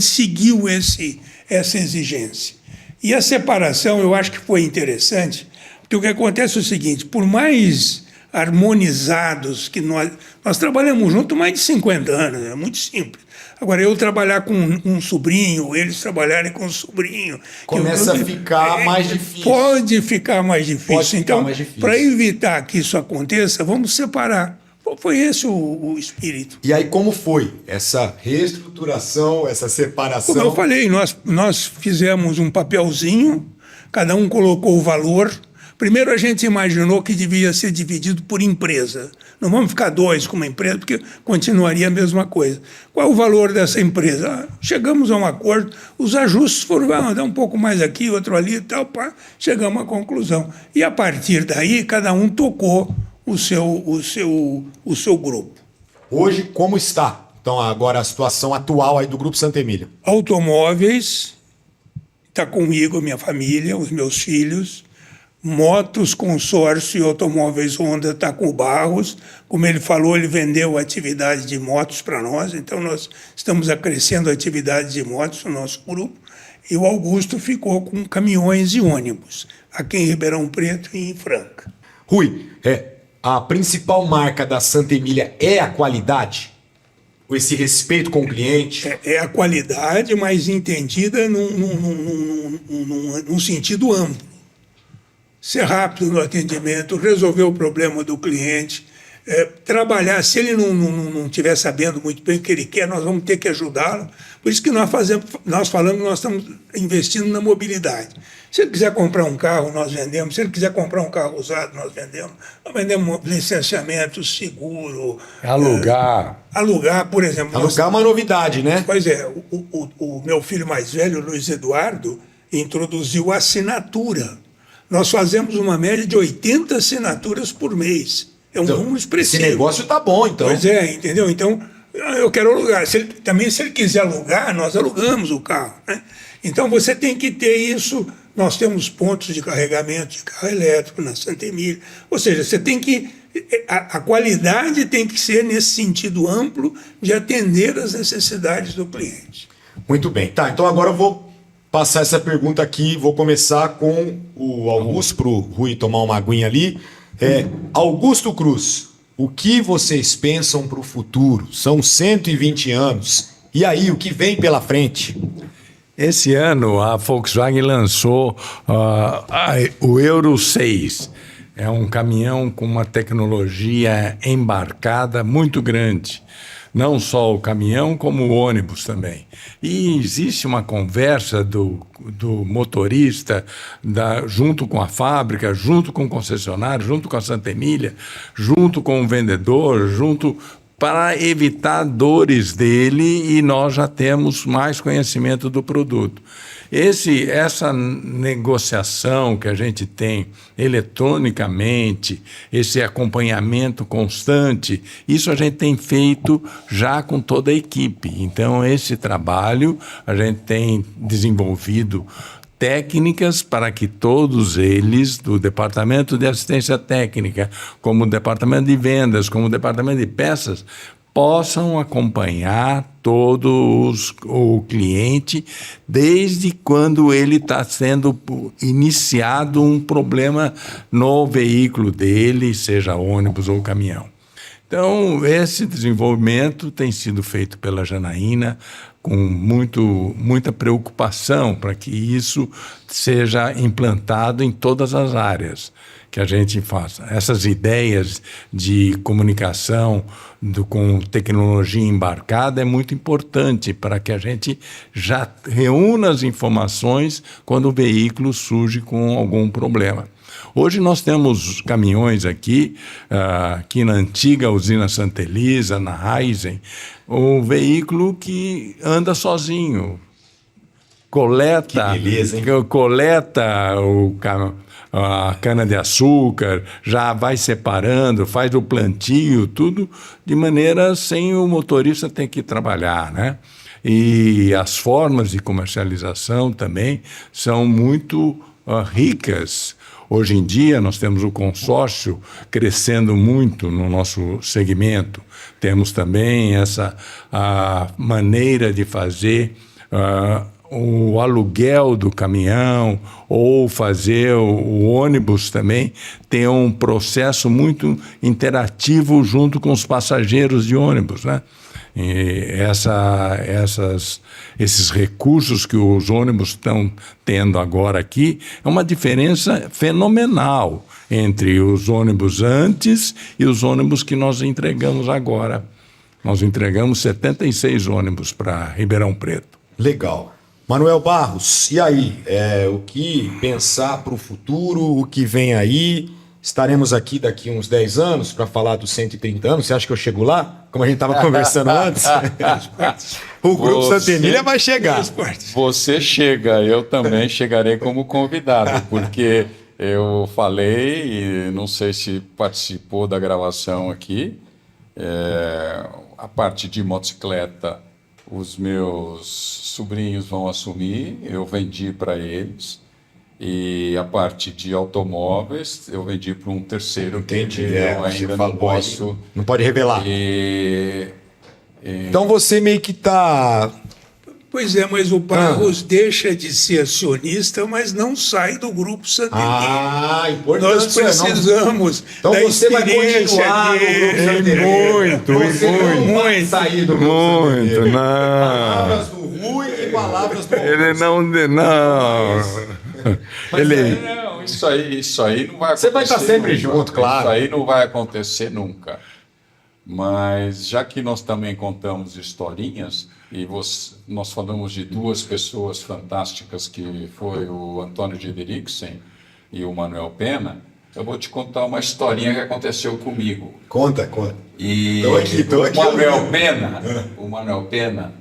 seguiu essa exigência. E a separação, eu acho que foi interessante, porque o que acontece é o seguinte, por mais harmonizados que nós trabalhamos juntos mais de 50 anos, é muito simples. Agora, eu trabalhar com um sobrinho, eles trabalharem com um sobrinho... Começa a ficar mais difícil. Pode ficar mais difícil. Pode ficar então, mais difícil. Para evitar que isso aconteça, vamos separar. Foi esse o espírito. E aí como foi essa reestruturação, essa separação? Como eu falei, nós fizemos um papelzinho, cada um colocou o valor. Primeiro a gente imaginou que devia ser dividido por empresa. Não vamos ficar 2 com uma empresa, porque continuaria a mesma coisa. Qual é o valor dessa empresa? Chegamos a um acordo, os ajustes foram, dar um pouco mais aqui, outro ali e tal, chegamos à conclusão. E a partir daí, cada um tocou o seu grupo. Hoje, como está? Então, agora a situação atual aí do Grupo Santa Emília. Automóveis, está comigo, minha família, os meus filhos. Motos, consórcio e automóveis Honda está com o Barros. Como ele falou, ele vendeu a atividade de motos para nós, então nós estamos acrescendo a atividade de motos no nosso grupo. E o Augusto ficou com caminhões e ônibus, aqui em Ribeirão Preto e em Franca. Rui, a principal marca da Santa Emília é a qualidade? Esse respeito com o cliente? É a qualidade, mas entendida num sentido amplo. Ser rápido no atendimento, resolver o problema do cliente, trabalhar. Se ele não estiver sabendo muito bem o que ele quer, nós vamos ter que ajudá-lo. Por isso que nós falamos que nós estamos investindo na mobilidade. Se ele quiser comprar um carro, nós vendemos. Se ele quiser comprar um carro usado, nós vendemos. Nós vendemos licenciamento, seguro. Alugar, por exemplo. Alugar é uma novidade, né? Pois é. O meu filho mais velho, Luiz Eduardo, introduziu a assinatura. Nós fazemos uma média de 80 assinaturas por mês. É um número expressivo. Esse negócio está bom, então. Pois é, entendeu? Então, eu quero alugar. Se ele quiser alugar, nós alugamos o carro, né? Então, você tem que ter isso. Nós temos pontos de carregamento de carro elétrico na Santa Emília. Ou seja, você tem que... A qualidade tem que ser nesse sentido amplo de atender às necessidades do cliente. Muito bem. Tá, então agora eu vou passar essa pergunta aqui. Vou começar com o Augusto, para o Rui tomar uma aguinha ali. Augusto Cruz, o que vocês pensam para o futuro? São 120 anos. E aí, o que vem pela frente? Esse ano, a Volkswagen lançou o Euro 6. É um caminhão com uma tecnologia embarcada muito grande. Não só o caminhão, como o ônibus também. E existe uma conversa do motorista junto com a fábrica, junto com o concessionário, junto com a Santa Emília, junto com o vendedor, para evitar dores dele, e nós já temos mais conhecimento do produto. Essa negociação que a gente tem eletronicamente, esse acompanhamento constante, isso a gente tem feito já com toda a equipe. Então, esse trabalho a gente tem desenvolvido técnicas para que todos eles, do Departamento de Assistência Técnica, como o Departamento de Vendas, como o Departamento de Peças, possam acompanhar o cliente desde quando ele está sendo iniciado um problema no veículo dele, seja ônibus ou caminhão. Então, esse desenvolvimento tem sido feito pela Janaína com muita preocupação para que isso seja implantado em todas as áreas que a gente faça. Essas ideias de comunicação com tecnologia embarcada é muito importante para que a gente já reúna as informações quando o veículo surge com algum problema. Hoje nós temos caminhões aqui na antiga usina Santa Elisa, na Raizen, um veículo que anda sozinho. Coleta, Que beleza, hein? coleta a cana-de-açúcar, já vai separando, faz o plantio, tudo de maneira sem o motorista ter que trabalhar, né? E as formas de comercialização também são muito ricas. Hoje em dia, nós temos o consórcio crescendo muito no nosso segmento. Temos também essa maneira de fazer o aluguel do caminhão ou fazer o ônibus também. Tem um processo muito interativo junto com os passageiros de ônibus, né? E esses recursos que os ônibus estão tendo agora aqui é uma diferença fenomenal entre os ônibus antes e os ônibus que nós entregamos agora. Nós entregamos 76 ônibus para Ribeirão Preto. Legal. Manuel Barros, e aí? O que pensar para o futuro, o que vem aí? Estaremos aqui daqui uns 10 anos para falar dos 130 anos. Você acha que eu chego lá? Como a gente estava conversando antes? O Grupo Santa Emília vai chegar. Você chega, eu também chegarei como convidado, porque eu falei, e não sei se participou da gravação aqui, a parte de motocicleta, os meus sobrinhos vão assumir, eu vendi para eles. E a parte de automóveis eu vendi para um terceiro. Entendi. Eu ainda não posso. Não pode revelar. Então você meio que está. Pois é, mas o Barros deixa de ser acionista, mas não sai do Grupo Santa Emília. Importante. Nós precisamos Então da você vai experiência continuar no Grupo Santa Emília. Você não vai sair do Grupo Santa Emília. Não. Palavras do Rui e palavras do Ele não. Não, isso aí não vai acontecer. Você vai estar sempre junto, claro. Isso aí não vai acontecer nunca. Mas já que nós também contamos historinhas, e nós falamos de duas pessoas fantásticas, que foi o Antônio de Deriksen e o Manuel Pena, eu vou te contar uma historinha que aconteceu comigo. Conta. E Tô aqui. O Manuel Pena,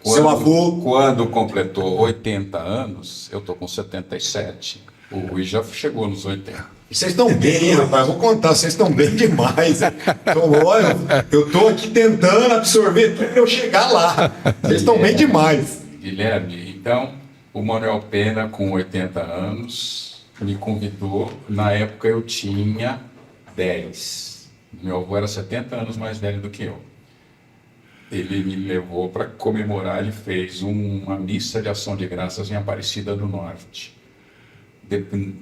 seu avô, quando completou 80 anos, eu estou com 77. O Rui já chegou nos 80. Vocês estão bem, rapaz. Vou contar, vocês estão bem demais. Então, olha, eu estou aqui tentando absorver tudo para eu chegar lá. Vocês estão bem demais. Guilherme, então, o Manuel Pena, com 80 anos, me convidou. Na época eu tinha 10. Meu avô era 70 anos mais velho do que eu. Ele me levou para comemorar, ele fez uma missa de ação de graças em Aparecida do Norte.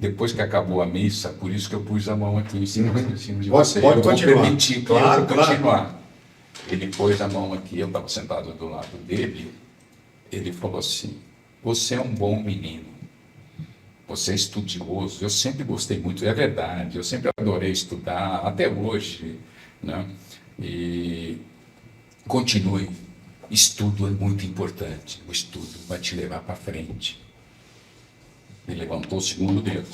Depois que acabou a missa, por isso que eu pus a mão aqui em cima de você. Pode eu continuar. Vou permitir que claro. continuar. Ele pôs a mão aqui, eu estava sentado do lado dele, ele falou assim: você é um bom menino, você é estudioso, eu sempre gostei muito, é verdade, eu sempre adorei estudar, até hoje, né? E continue, estudo é muito importante, o estudo vai te levar para frente. Ele levantou o segundo dedo.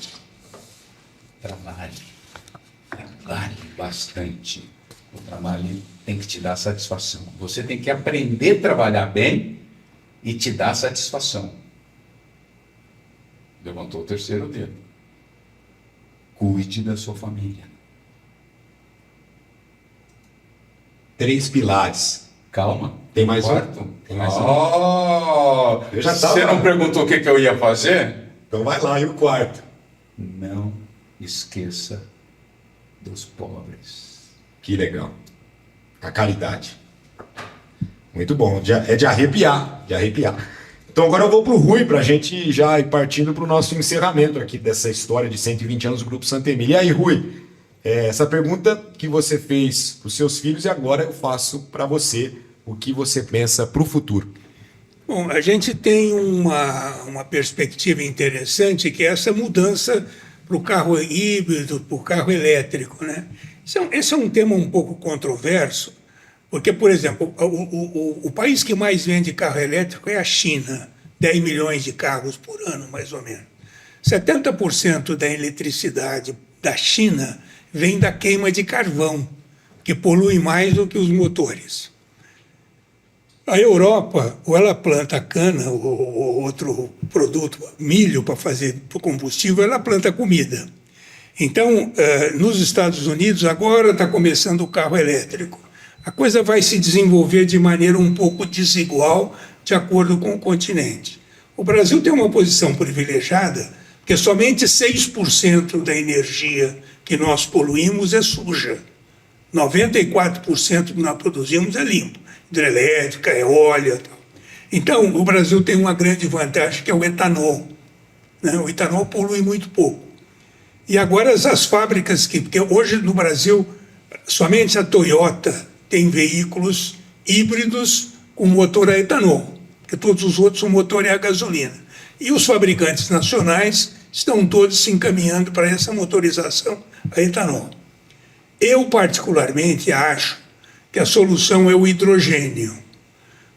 Trabalhe bastante. O trabalho tem que te dar satisfação. Você tem que aprender a trabalhar bem e te dar satisfação. Levantou o terceiro dedo. Cuide da sua família. 3 pilares. Calma. Tem mais quarto? Tem mais Eu já tava... Você não perguntou o que eu ia fazer? Então vai lá, e o quarto? Não esqueça dos pobres. Que legal. A caridade. Muito bom. É de arrepiar. Então agora eu vou para o Rui, para a gente já ir partindo para o nosso encerramento aqui dessa história de 120 anos do Grupo Santa Emília. E aí, Rui, essa pergunta que você fez para os seus filhos e agora eu faço para você. O que você pensa para o futuro? Bom, a gente tem uma perspectiva interessante, que é essa mudança para o carro híbrido, para o carro elétrico, né? Esse é um tema um pouco controverso, porque, por exemplo, o país que mais vende carro elétrico é a China, 10 milhões de carros por ano, mais ou menos. 70% da eletricidade da China vem da queima de carvão, que polui mais do que os motores. A Europa, ou ela planta cana ou outro produto, milho para fazer combustível, ela planta comida. Então, nos Estados Unidos, agora está começando o carro elétrico. A coisa vai se desenvolver de maneira um pouco desigual, de acordo com o continente. O Brasil tem uma posição privilegiada, porque somente 6% da energia que nós poluímos é suja. 94% que nós produzimos é limpo. Hidrelétrica, eólica, tal. Então, o Brasil tem uma grande vantagem, que é o etanol, né? O etanol polui muito pouco. E agora as fábricas porque hoje no Brasil somente a Toyota tem veículos híbridos com motor a etanol, porque todos os outros são motor a gasolina. E os fabricantes nacionais estão todos se encaminhando para essa motorização a etanol. Eu, particularmente, acho que a solução é o hidrogênio.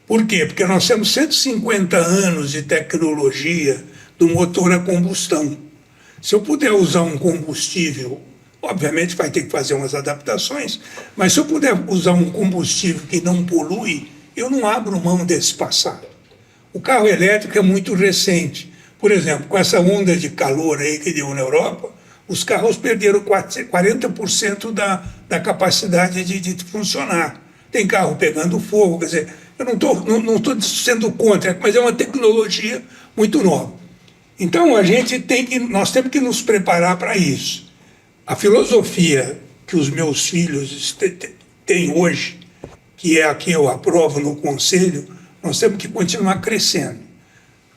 Por quê? Porque nós temos 150 anos de tecnologia do motor a combustão. Se eu puder usar um combustível, obviamente vai ter que fazer umas adaptações, mas se eu puder usar um combustível que não polui, eu não abro mão desse passado. O carro elétrico é muito recente. Por exemplo, com essa onda de calor aí que deu na Europa, os carros perderam 40% da capacidade de funcionar. Tem carro pegando fogo, quer dizer, eu não estou sendo contra, mas é uma tecnologia muito nova. Então, nós temos que nos preparar para isso. A filosofia que os meus filhos têm hoje, que é a que eu aprovo no Conselho, nós temos que continuar crescendo.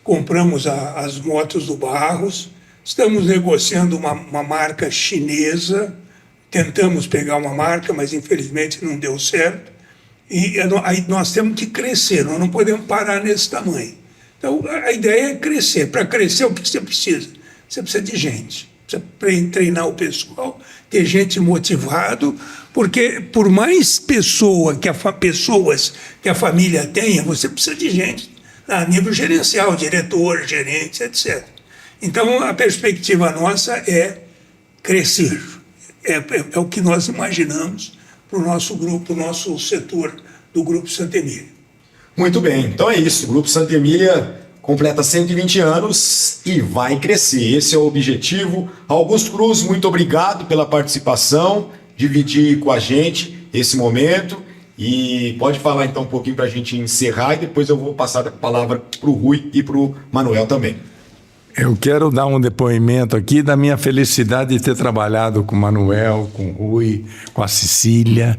Compramos as motos do Barros, estamos negociando uma marca chinesa, tentamos pegar uma marca, mas infelizmente não deu certo. E aí nós temos que crescer, nós não podemos parar nesse tamanho. Então, a ideia é crescer. Para crescer, o que você precisa? Você precisa de gente. Precisa treinar o pessoal, ter gente motivado, porque por mais pessoas que a família tenha, você precisa de gente a nível gerencial, diretor, gerente, etc. Então, a perspectiva nossa é crescer. É o que nós imaginamos para o nosso grupo, o nosso setor do Grupo Santa Emília. Muito bem, então é isso. O Grupo Santa Emília completa 120 anos e vai crescer. Esse é o objetivo. Augusto Cruz, muito obrigado pela participação, dividir com a gente esse momento. E pode falar então um pouquinho para a gente encerrar e depois eu vou passar a palavra para o Rui e para o Manuel também. Eu quero dar um depoimento aqui da minha felicidade de ter trabalhado com o Manuel, com o Rui, com a Cecília,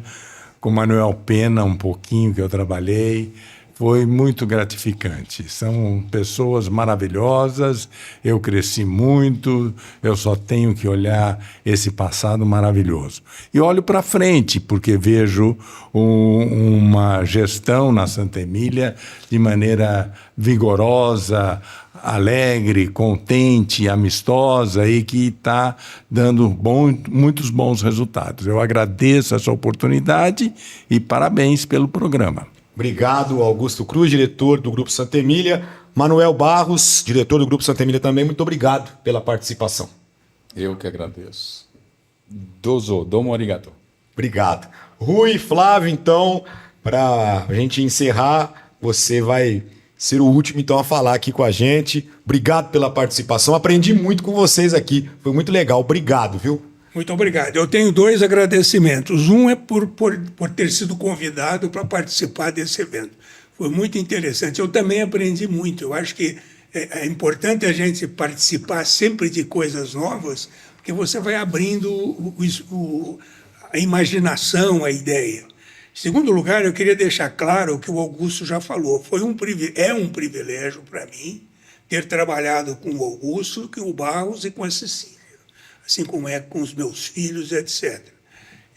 com o Manuel Pena um pouquinho que eu trabalhei. Foi muito gratificante. São pessoas maravilhosas, eu cresci muito, eu só tenho que olhar esse passado maravilhoso. E olho para frente, porque vejo uma gestão na Santa Emília de maneira vigorosa, alegre, contente, amistosa e que está dando muitos bons resultados. Eu agradeço essa oportunidade e parabéns pelo programa. Obrigado, Augusto Cruz, diretor do Grupo Santa Emília. Manuel Barros, diretor do Grupo Santa Emília também, muito obrigado pela participação. Eu que agradeço. Domo arigato. Obrigado. Rui, Flávio, então, para a gente encerrar, você vai ser o último então a falar aqui com a gente. Obrigado pela participação, aprendi muito com vocês aqui, foi muito legal, obrigado, viu? Muito obrigado. Eu tenho 2 agradecimentos. Um é por ter sido convidado para participar desse evento. Foi muito interessante. Eu também aprendi muito. Eu acho que é importante a gente participar sempre de coisas novas, porque você vai abrindo a imaginação, a ideia. Em segundo lugar, eu queria deixar claro o que o Augusto já falou. É um privilégio para mim ter trabalhado com o Augusto, com o Barros e com a Cecília, assim como é com os meus filhos, etc.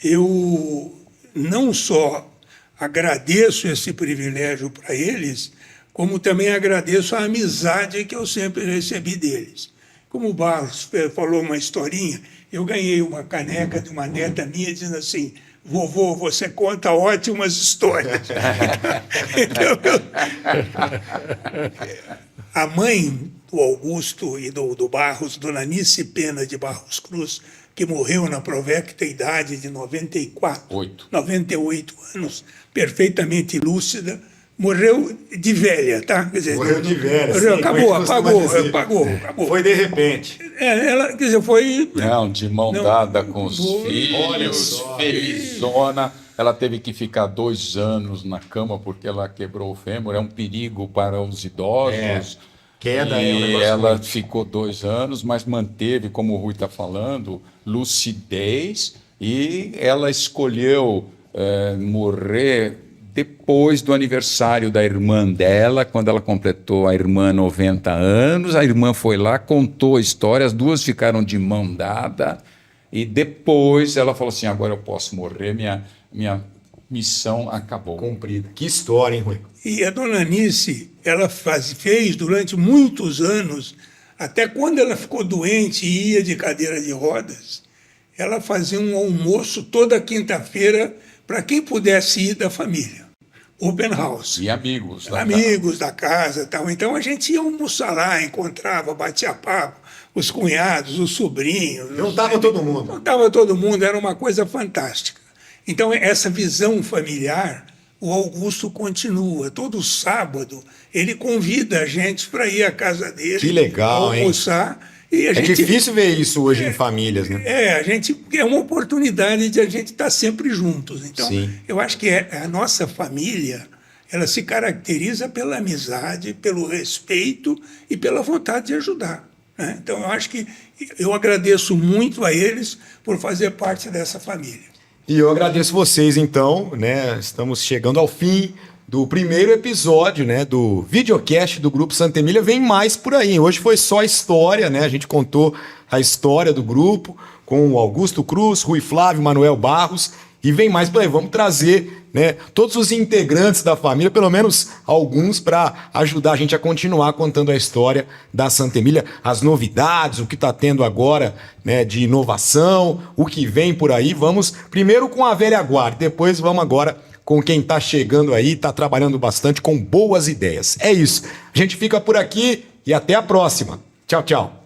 Eu não só agradeço esse privilégio para eles, como também agradeço a amizade que eu sempre recebi deles. Como o Barros falou uma historinha, eu ganhei uma caneca de uma neta minha dizendo assim: vovô, você conta ótimas histórias. A mãe do Augusto e do Barros, dona Nice Pena de Barros Cruz, que morreu na provecta idade de 98 anos, perfeitamente lúcida, morreu de velha, tá? Quer dizer, Morreu de velha. morreu, sim, acabou, como a gente costuma dizer. apagou. Foi de repente. Ela, quer dizer, foi... Não, de mão Não, dada com os olha filhos, só. felizona. Ela teve que ficar 2 anos na cama porque ela quebrou o fêmur. É um perigo para os idosos. Queda é um E negócio ela ruim. ficou 2 anos, mas manteve, como o Rui está falando, lucidez. E ela escolheu morrer depois do aniversário da irmã dela, quando ela completou a irmã 90 anos. A irmã foi lá, contou a história, as duas ficaram de mão dada. E depois ela falou assim: agora eu posso morrer, minha missão acabou. Cumprida. Que história, hein, Rui? E a dona Anice, ela fez durante muitos anos, até quando ela ficou doente e ia de cadeira de rodas, ela fazia um almoço toda quinta-feira para quem pudesse ir da família. Open house. E amigos. Amigos da casa e tal. Então a gente ia almoçar lá, encontrava, batia papo, os cunhados, os sobrinhos. Juntava todo mundo. Juntava todo mundo, era uma coisa fantástica. Então essa visão familiar, o Augusto continua. Todo sábado ele convida a gente para ir à casa dele. Que legal, almoçar. E a É gente, difícil ver isso hoje em famílias, né? a gente é uma oportunidade de a gente estar sempre juntos. Então, Sim. eu acho que a nossa família, ela se caracteriza pela amizade, pelo respeito e pela vontade de ajudar, né? Então, eu acho que eu agradeço muito a eles por fazer parte dessa família. E eu agradeço vocês, então, né? Estamos chegando ao fim do primeiro episódio, né, do videocast do Grupo Santa Emília. Vem mais por aí. Hoje foi só história, né? A gente contou a história do grupo com o Augusto Cruz, Rui Flávio, Manuel Barros, e vem mais por aí. Vamos trazer, né, todos os integrantes da família, pelo menos alguns, para ajudar a gente a continuar contando a história da Santa Emília, as novidades, o que está tendo agora, né, de inovação, o que vem por aí. Vamos primeiro com a velha guarda, depois vamos agora com quem está chegando aí, está trabalhando bastante com boas ideias. É isso. A gente fica por aqui e até a próxima. Tchau, tchau.